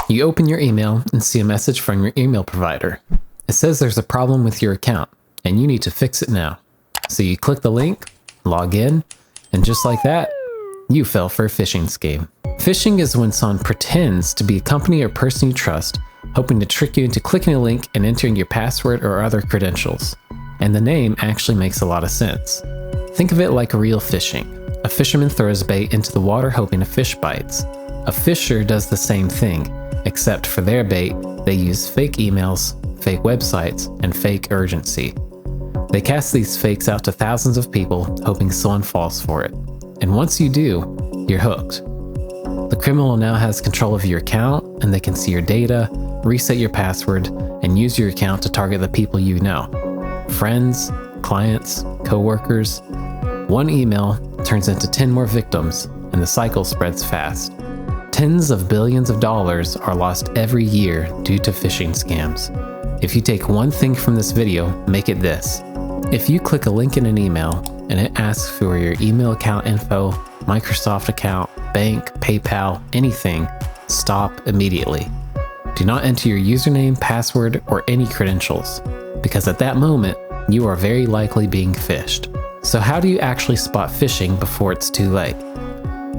You open your email and see a message from your email provider. It says there's a problem with your account and you need to fix it now. So you click the link, log in, and just like that, you fell for a phishing scheme. Phishing is when someone pretends to be a company or person you trust, hoping to trick you into clicking a link and entering your password or other credentials. And the name actually makes a lot of sense. Think of it like a real phishing. A fisherman throws bait into the water hoping a fish bites. A fisher does the same thing, except for their bait, they use fake emails, fake websites, and fake urgency. They cast these fakes out to thousands of people, hoping someone falls for it. And once you do, you're hooked. The criminal now has control of your account, and they can see your data, reset your password, and use your account to target the people you know. Friends, clients, coworkers. One email turns into 10 more victims, and the cycle spreads fast. Tens of billions of dollars are lost every year due to phishing scams. If you take one thing from this video, make it this. If you click a link in an email and it asks for your email account info, Microsoft account, bank, PayPal, anything, stop immediately. Do not enter your username, password, or any credentials, because at that moment, you are very likely being phished. So how do you actually spot phishing before it's too late?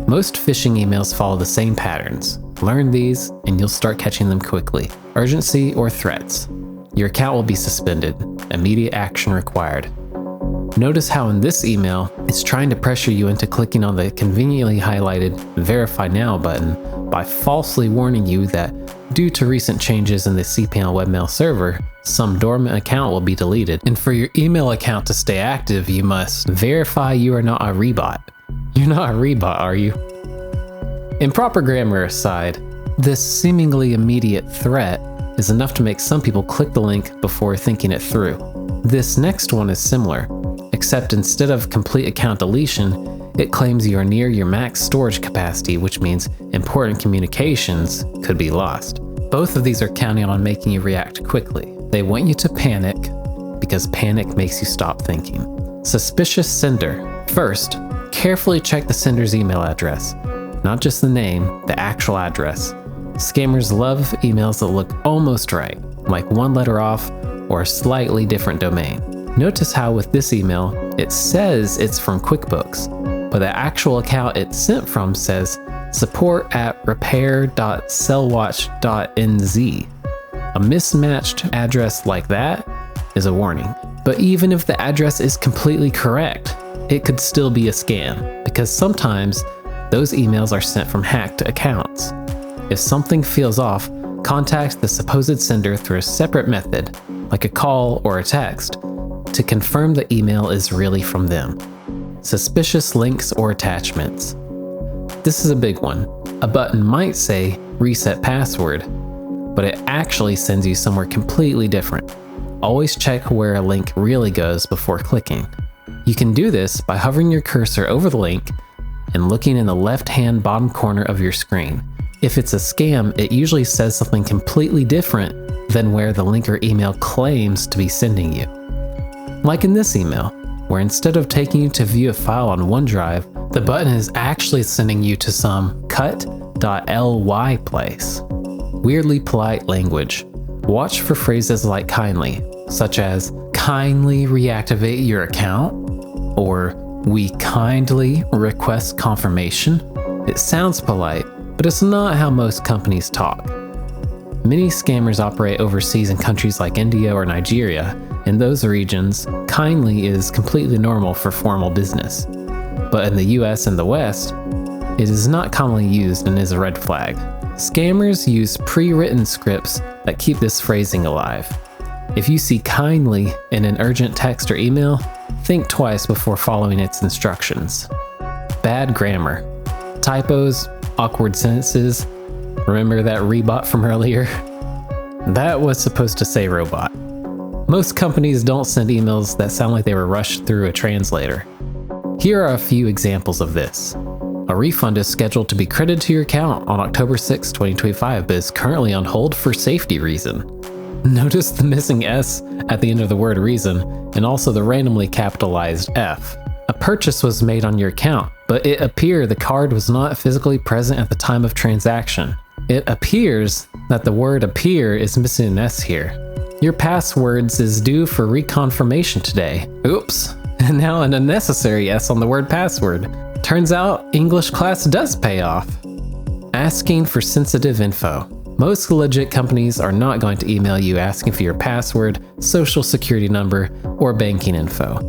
Most phishing emails follow the same patterns. Learn these and you'll start catching them quickly. Urgency or threats. Your account will be suspended. Immediate action required. Notice how in this email, it's trying to pressure you into clicking on the conveniently highlighted Verify Now button by falsely warning you that due to recent changes in the cPanel webmail server, some dormant account will be deleted. And for your email account to stay active, you must verify you are not a rebot. You're not a rebot, are you? Improper grammar aside, this seemingly immediate threat is enough to make some people click the link before thinking it through. This next one is similar, except instead of complete account deletion, it claims you are near your max storage capacity, which means important communications could be lost. Both of these are counting on making you react quickly. They want you to panic because panic makes you stop thinking. Suspicious sender. First, carefully check the sender's email address, not just the name, the actual address. Scammers love emails that look almost right, like one letter off or a slightly different domain. Notice how with this email, it says it's from QuickBooks, but the actual account it's sent from says support@repair.cellwatch.nz. A mismatched address like that is a warning. But even if the address is completely correct, it could still be a scam, because sometimes those emails are sent from hacked accounts. If something feels off, contact the supposed sender through a separate method, like a call or a text, to confirm the email is really from them. Suspicious links or attachments. This is a big one. A button might say reset password, but it actually sends you somewhere completely different. Always check where a link really goes before clicking. You can do this by hovering your cursor over the link and looking in the left-hand bottom corner of your screen. If it's a scam, it usually says something completely different than where the link or email claims to be sending you. Like in this email, where instead of taking you to view a file on OneDrive, the button is actually sending you to some cut.ly place. Weirdly polite language. Watch for phrases like kindly, such as kindly reactivate your account, or we kindly request confirmation. It sounds polite, but it's not how most companies talk. Many scammers operate overseas in countries like India or Nigeria. In those regions, kindly is completely normal for formal business. But in the US and the West, it is not commonly used and is a red flag. Scammers use pre-written scripts that keep this phrasing alive. If you see kindly in an urgent text or email, think twice before following its instructions. Bad grammar. Typos, awkward sentences. Remember that rebot from earlier? That was supposed to say robot. Most companies don't send emails that sound like they were rushed through a translator. Here are a few examples of this. A refund is scheduled to be credited to your account on October 6, 2025, but is currently on hold for safety reason. Notice the missing S at the end of the word reason, and also the randomly capitalized F. A purchase was made on your account, but it appeared the card was not physically present at the time of transaction. It appears that the word appear is missing an S here. Your passwords is due for reconfirmation today. Oops, and now an unnecessary S on the word password. Turns out English class does pay off. Asking for sensitive info. Most legit companies are not going to email you asking for your password, social security number, or banking info.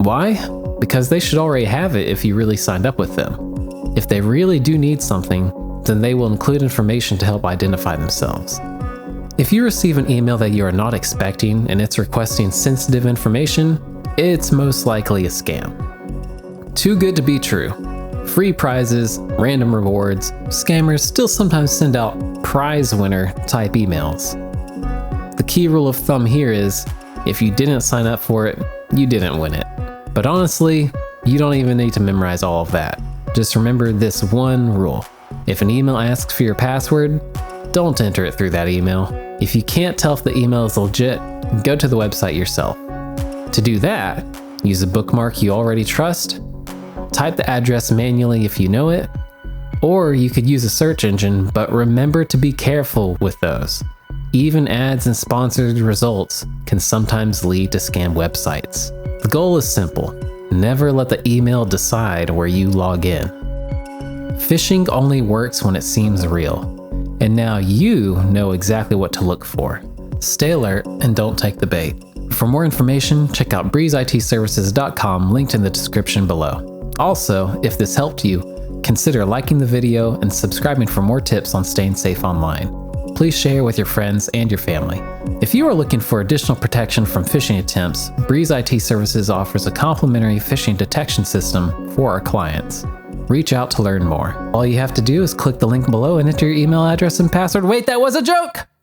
Why? Because they should already have it if you really signed up with them. If they really do need something, then they will include information to help identify themselves. If you receive an email that you are not expecting and it's requesting sensitive information, it's most likely a scam. Too good to be true. Free prizes, random rewards, scammers still sometimes send out prize winner type emails. The key rule of thumb here is, if you didn't sign up for it, you didn't win it. But honestly, you don't even need to memorize all of that. Just remember this one rule. If an email asks for your password, don't enter it through that email. If you can't tell if the email is legit, go to the website yourself. To do that, use a bookmark you already trust, type the address manually if you know it, or you could use a search engine, but remember to be careful with those. Even ads and sponsored results can sometimes lead to scam websites. The goal is simple. Never let the email decide where you log in. Phishing only works when it seems real, and now you know exactly what to look for. Stay alert and don't take the bait. For more information, check out breezeitservices.com, linked in the description below. Also, if this helped you, consider liking the video and subscribing for more tips on staying safe online. Please share with your friends and your family. If you are looking for additional protection from phishing attempts, Breeze IT Services offers a complimentary phishing detection system for our clients. Reach out to learn more. All you have to do is click the link below and enter your email address and password. Wait, that was a joke!